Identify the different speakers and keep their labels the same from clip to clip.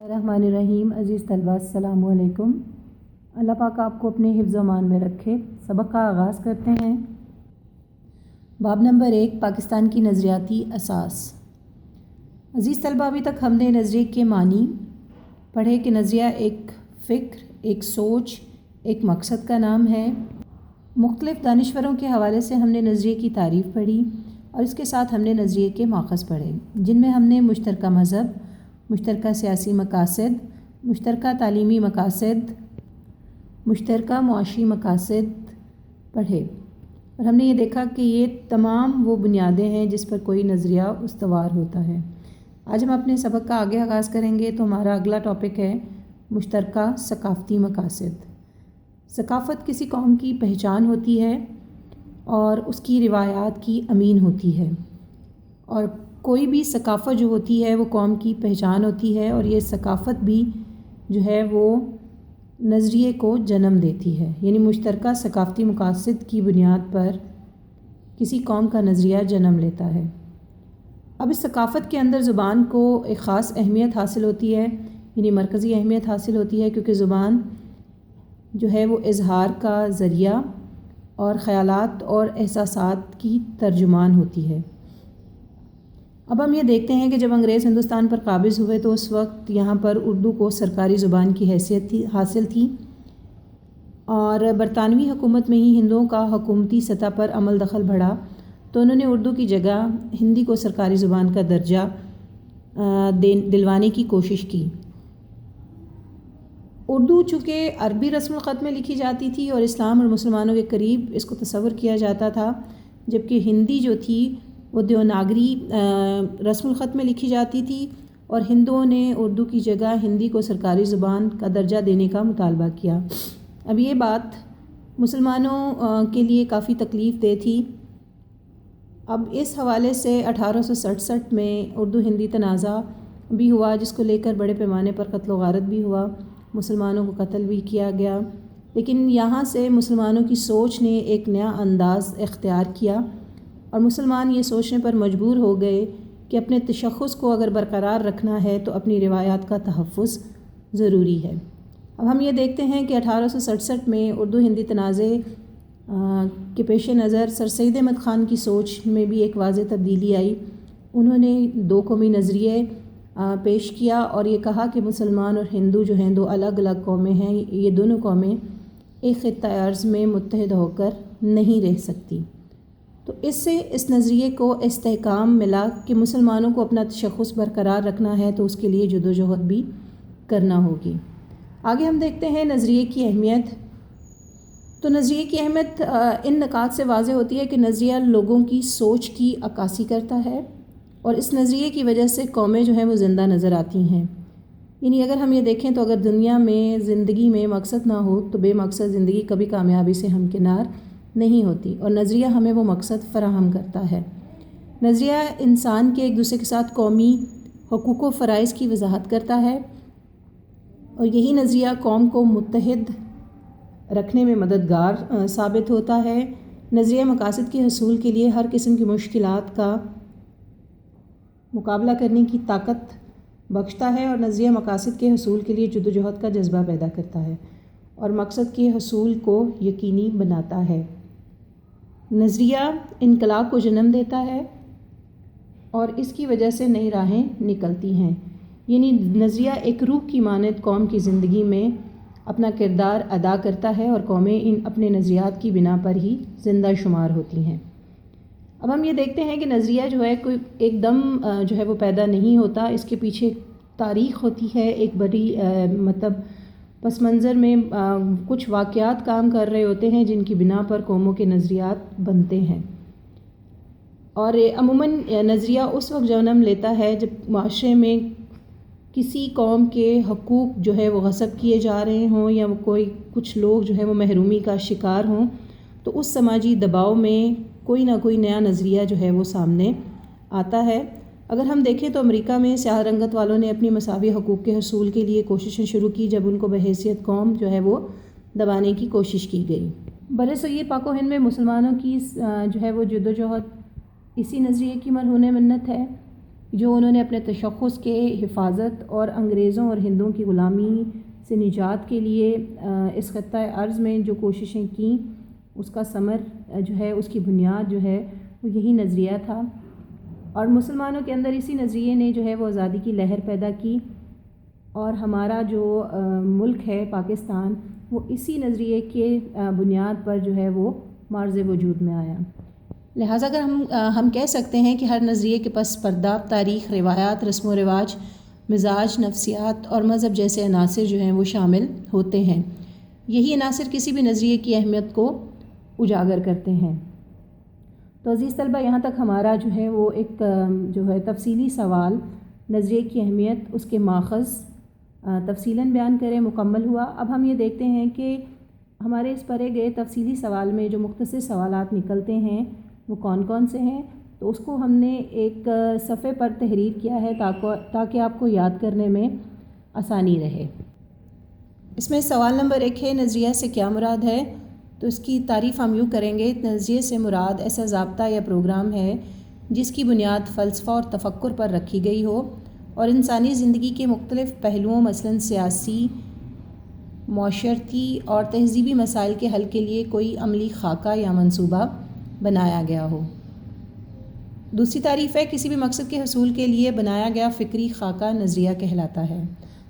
Speaker 1: الرحمن الرحیم۔ عزیز طلباء السلام علیکم۔ اللہ پاک آپ کو اپنے حفظ و امان میں رکھے۔ سبق کا آغاز کرتے ہیں۔ باب نمبر 1، پاکستان کی نظریاتی اساس۔ عزیز طلباء، ابھی تک ہم نے نظریے کے معنی پڑھے کہ نظریہ ایک فکر، ایک سوچ، ایک مقصد کا نام ہے۔ مختلف دانشوروں کے حوالے سے ہم نے نظریے کی تعریف پڑھی اور اس کے ساتھ ہم نے نظریے کے ماخذ پڑھے، جن میں ہم نے مشترکہ مذہب، مشترکہ سیاسی مقاصد، مشترکہ تعلیمی مقاصد، مشترکہ معاشی مقاصد پڑھے، اور ہم نے یہ دیکھا کہ یہ تمام وہ بنیادیں ہیں جس پر کوئی نظریہ استوار ہوتا ہے۔ آج ہم اپنے سبق کا آگے آغاز کریں گے، تو ہمارا اگلا ٹاپک ہے مشترکہ ثقافتی مقاصد۔ ثقافت کسی قوم کی پہچان ہوتی ہے اور اس کی روایات کی امین ہوتی ہے، اور کوئی بھی ثقافت جو ہوتی ہے وہ قوم کی پہچان ہوتی ہے، اور یہ ثقافت بھی جو ہے وہ نظریے کو جنم دیتی ہے، یعنی مشترکہ ثقافتی مقاصد کی بنیاد پر کسی قوم کا نظریہ جنم لیتا ہے۔ اب اس ثقافت کے اندر زبان کو ایک خاص اہمیت حاصل ہوتی ہے، یعنی مرکزی اہمیت حاصل ہوتی ہے، کیونکہ زبان جو ہے وہ اظہار کا ذریعہ اور خیالات اور احساسات کی ترجمان ہوتی ہے۔ اب ہم یہ دیکھتے ہیں کہ جب انگریز ہندوستان پر قابض ہوئے تو اس وقت یہاں پر اردو کو سرکاری زبان کی حیثیت حاصل تھی، اور برطانوی حکومت میں ہی ہندوؤں کا حکومتی سطح پر عمل دخل بڑھا، تو انہوں نے اردو کی جگہ ہندی کو سرکاری زبان کا درجہ دلوانے کی کوشش کی۔ اردو چونکہ عربی رسم الخط میں لکھی جاتی تھی اور اسلام اور مسلمانوں کے قریب اس کو تصور کیا جاتا تھا، جبکہ ہندی جو تھی وہ دیوناگری رسم الخط میں لکھی جاتی تھی، اور ہندوؤں نے اردو کی جگہ ہندی کو سرکاری زبان کا درجہ دینے کا مطالبہ کیا۔ اب یہ بات مسلمانوں کے لیے کافی تکلیف دہ تھی۔ اب اس حوالے سے 1867 میں اردو ہندی تنازع بھی ہوا، جس کو لے کر بڑے پیمانے پر قتل و غارت بھی ہوا، مسلمانوں کو قتل بھی کیا گیا، لیکن یہاں سے مسلمانوں کی سوچ نے ایک نیا انداز اختیار کیا، اور مسلمان یہ سوچنے پر مجبور ہو گئے کہ اپنے تشخص کو اگر برقرار رکھنا ہے تو اپنی روایات کا تحفظ ضروری ہے۔ اب ہم یہ دیکھتے ہیں کہ 1867 میں اردو ہندی تنازع کے پیش نظر سر سید احمد خان کی سوچ میں بھی ایک واضح تبدیلی آئی۔ انہوں نے دو قومی نظریے پیش کیا اور یہ کہا کہ مسلمان اور ہندو جو ہیں دو الگ الگ قومیں ہیں، یہ دونوں قومیں ایک خطہ ارض میں متحد ہو کر نہیں رہ سکتی۔ تو اس سے اس نظریے کو استحکام ملا کہ مسلمانوں کو اپنا تشخص برقرار رکھنا ہے تو اس کے لیے جدوجہد بھی کرنا ہوگی۔ آگے ہم دیکھتے ہیں نظریے کی اہمیت۔ تو نظریے کی اہمیت ان نکات سے واضح ہوتی ہے کہ نظریہ لوگوں کی سوچ کی عکاسی کرتا ہے، اور اس نظریے کی وجہ سے قومیں جو ہیں وہ زندہ نظر آتی ہیں۔ یعنی اگر ہم یہ دیکھیں تو اگر دنیا میں زندگی میں مقصد نہ ہو تو بے مقصد زندگی کبھی کامیابی سے ہمکنار نہیں ہوتی، اور نظریہ ہمیں وہ مقصد فراہم کرتا ہے۔ نظریہ انسان کے ایک دوسرے کے ساتھ قومی حقوق و فرائض کی وضاحت کرتا ہے، اور یہی نظریہ قوم کو متحد رکھنے میں مددگار ثابت ہوتا ہے۔ نظریہ مقاصد کے حصول کے لیے ہر قسم کی مشکلات کا مقابلہ کرنے کی طاقت بخشتا ہے، اور نظریہ مقاصد کے حصول کے لیے جدوجہد کا جذبہ پیدا کرتا ہے اور مقصد کے حصول کو یقینی بناتا ہے۔ نظریہ انقلاب کو جنم دیتا ہے اور اس کی وجہ سے نئی راہیں نکلتی ہیں، یعنی نظریہ ایک روح کی مانند قوم کی زندگی میں اپنا کردار ادا کرتا ہے، اور قومیں ان اپنے نظریات کی بنا پر ہی زندہ شمار ہوتی ہیں۔ اب ہم یہ دیکھتے ہیں کہ نظریہ جو ہے کوئی ایک دم جو ہے وہ پیدا نہیں ہوتا، اس کے پیچھے تاریخ ہوتی ہے، ایک بڑی پس منظر میں کچھ واقعات کام کر رہے ہوتے ہیں جن کی بنا پر قوموں کے نظریات بنتے ہیں، اور عموماً نظریہ اس وقت جنم لیتا ہے جب معاشرے میں کسی قوم کے حقوق جو ہے وہ غصب کیے جا رہے ہوں، یا کچھ لوگ جو ہے وہ محرومی کا شکار ہوں، تو اس سماجی دباؤ میں کوئی نہ کوئی نیا نظریہ جو ہے وہ سامنے آتا ہے۔ اگر ہم دیکھیں تو امریکہ میں سیاہ رنگت والوں نے اپنی مساوی حقوق کے حصول کے لیے کوششیں شروع کی، جب ان کو بحیثیت قوم جو ہے وہ دبانے کی کوشش کی گئی۔ برصغیر پاک و ہند میں مسلمانوں کی جو ہے وہ جدوجہد اسی نظریے کی مرہون منت ہے، جو انہوں نے اپنے تشخص کے حفاظت اور انگریزوں اور ہندوؤں کی غلامی سے نجات کے لیے اس خطۂ ارض میں جو کوششیں کیں، اس کا ثمر جو ہے، اس کی بنیاد جو ہے وہ یہی نظریہ تھا، اور مسلمانوں کے اندر اسی نظریے نے جو ہے وہ آزادی کی لہر پیدا کی، اور ہمارا جو ملک ہے پاکستان، وہ اسی نظریے کے بنیاد پر جو ہے وہ معرض وجود میں آیا۔ لہٰذا اگر ہم کہہ سکتے ہیں کہ ہر نظریے کے پس پردہ تاریخ، روایات، رسم و رواج، مزاج، نفسیات اور مذہب جیسے عناصر جو ہیں وہ شامل ہوتے ہیں۔ یہی عناصر کسی بھی نظریے کی اہمیت کو اجاگر کرتے ہیں۔ تو عزیز طلبہ، یہاں تک ہمارا جو ہے وہ ایک جو ہے تفصیلی سوال، نظریے کی اہمیت، اس کے ماخذ تفصیلاً بیان کریں، مکمل ہوا۔ اب ہم یہ دیکھتے ہیں کہ ہمارے اس پڑھے گئے تفصیلی سوال میں جو مختصر سوالات نکلتے ہیں وہ کون کون سے ہیں، تو اس کو ہم نے ایک صفحے پر تحریر کیا ہے تاکہ آپ کو یاد کرنے میں آسانی رہے۔ اس میں سوال نمبر 1 ہے، نظریہ سے کیا مراد ہے؟ تو اس کی تعریف ہم یوں کریں گے، نظریے سے مراد ایسا ضابطہ یا پروگرام ہے جس کی بنیاد فلسفہ اور تفکر پر رکھی گئی ہو اور انسانی زندگی کے مختلف پہلوؤں مثلاً سیاسی، معاشرتی اور تہذیبی مسائل کے حل کے لیے کوئی عملی خاکہ یا منصوبہ بنایا گیا ہو۔ دوسری تعریف ہے، کسی بھی مقصد کے حصول کے لیے بنایا گیا فکری خاکہ نظریہ کہلاتا ہے۔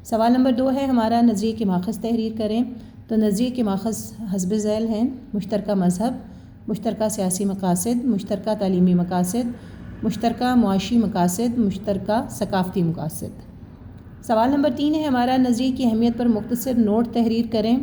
Speaker 1: سوال نمبر 2 ہے، ہمارا نظریے کے ماخذ تحریر کریں۔ تو نظریے کے ماخذ حسب ذیل ہیں: مشترکہ مذہب، مشترکہ سیاسی مقاصد، مشترکہ تعلیمی مقاصد، مشترکہ معاشی مقاصد، مشترکہ ثقافتی مقاصد۔ سوال نمبر 3 ہے، ہمارا نظریے کی اہمیت پر مختصر نوٹ تحریر کریں۔